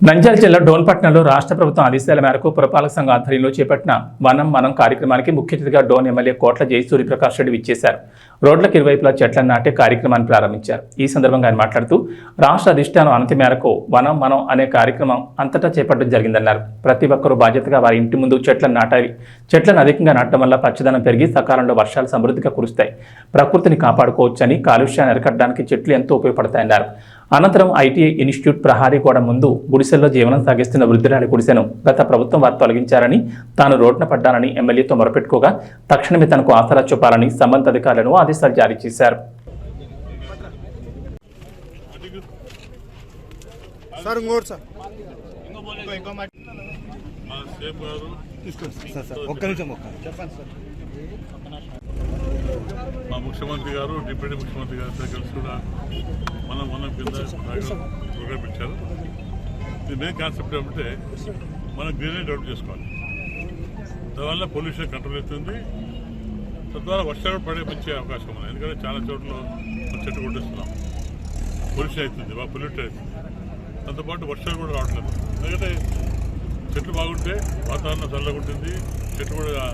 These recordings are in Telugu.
నంద్యాల జిల్లా డోన్పట్నంలో రాష్ట్ర ప్రభుత్వం ఆదేశాల మేరకు పురపాలక సంఘ ఆధ్వర్యంలో చేపట్టిన వనం మనం కార్యక్రమానికి ముఖ్య అతిథిగా డోన్ ఎమ్మెల్యే కోట్ల జయసూర్యప్రకాష్ రెడ్డి విచ్చేశారు. రోడ్లకు ఇరువైపులా చెట్లను నాటే కార్యక్రమాన్ని ప్రారంభించారు. ఈ సందర్భంగా ఆయన మాట్లాడుతూ రాష్ట్ర అధిష్టానం అనతి మేరకు వనం మనం అనే కార్యక్రమం అంతటా చేపట్టడం జరిగిందన్నారు. ప్రతి ఒక్కరూ బాధ్యతగా వారి ఇంటి ముందు చెట్లను నాటాలి. చెట్లను అధికంగా నాటడం వల్ల పచ్చదనం పెరిగి సకాలంలో వర్షాలు సమృద్ధిగా కురుస్తాయి. ప్రకృతిని కాపాడుకోవచ్చని, కాలుష్యాన్ని అరికట్టడానికి చెట్లు ఎంతో ఉపయోగపడతాయన్నారు. అనంతరం ఐటీఐ ఇన్స్టిట్యూట్ ప్రహారీ గోడ ముందు గుడిసెల్లో జీవనం సాగిస్తున్న వృద్ధురాలి గుడిసెను గత ప్రభుత్వం వారు తొలగించారని, తాను రోడ్డున పడ్డానని ఎమ్మెల్యేతో మొరపెట్టుకోగా తక్షణమే తనకు ఆసరా చూపాలని సంబంధిత అధికారులను ఆదేశాలు జారీ చేశారు. మా ముఖ్యమంత్రి గారు, డిప్యూటీ ముఖ్యమంత్రి గారితో కలిసి కూడా మనం కింద ప్రోగ్రామ్ ఇచ్చారు. ఇది మెయిన్ కాన్సెప్ట్ ఏమంటే మనం గ్రీనరీ డెవలప్ చేసుకోవాలి. దానివల్ల పొల్యూషన్ కంట్రోల్ అవుతుంది. తద్వారా వర్షాలు పడే మంచి అవకాశం ఉంది. ఎందుకంటే చాలా చోట్ల చెట్టు కొట్టేస్తున్నాం, పొల్యూషన్ అవుతుంది, బాగా పొల్యూట్ అవుతుంది. దాంతోపాటు వర్షాలు కూడా రావట్లేదు. ఎందుకంటే చెట్లు బాగుంటే వాతావరణం చల్లగా ఉంటుంది, చెట్లు కూడా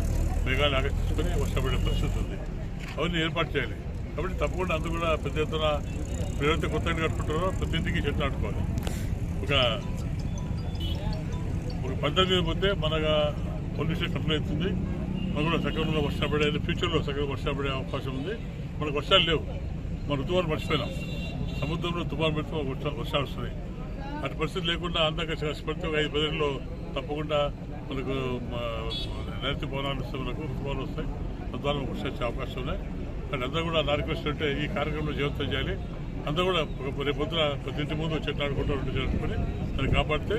మేఘాలు ఆకర్షించుకొని వర్షం పడే పరిస్థితి ఉంది. అవన్నీ ఏర్పాటు చేయాలి. కాబట్టి తప్పకుండా అందరూ కూడా పెద్ద ఎత్తున ఎవరైతే కొత్త ఇంటి కట్టుకుంటారో ప్రతి ఇంటికి చెట్లు నాటుకోవాలి. ఒక పద్ధతి పోతే మనగా పొల్యూషన్ కంట్రోల్ అవుతుంది. మనకు కూడా సకాలంలో వర్షాలు పడేది, ఫ్యూచర్లో సకాలంలో వర్షాలు పడే అవకాశం ఉంది. మనకు వర్షాలు లేవు, మన ఋతువాలు మర్చిపోయినాం. సముద్రంలో తుఫాను పెడితే వర్షాలు వస్తున్నాయి. అటు పరిస్థితి లేకుండా అందాక కష్టపడితే 5-10 ఏళ్ళలో తప్పకుండా మనకు నైరుతి పవనాలు వస్తే మనకు ఋతువాలు వస్తాయి. తద్వారా వర్షం వచ్చే అవకాశం ఉన్నాయి. కానీ అందరూ కూడా నా రిక్వెస్ట్ అంటే ఈ కార్యక్రమంలో జీవితం చేయాలి. అందరూ కూడా రేపు పొద్దున ప్రతి ఇంటి ముందు చెట్లు ఆడుకుంటూ జరుపుకొని దాన్ని కాపాడితే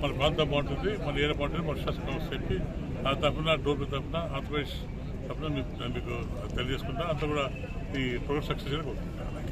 మన ప్రాంతం బాగుంటుంది, మన ఏరియా బాగుంటుంది, మన శాసనం చెప్పి ఆ తరఫున డోర్ తరఫున ఆంధ్రప్రదేశ్ తరఫున మీకు తెలియజేసుకుంటా. అంతా కూడా ఈ ప్రోగ్రామ్ సక్సెస్ కోరుకుంటాను.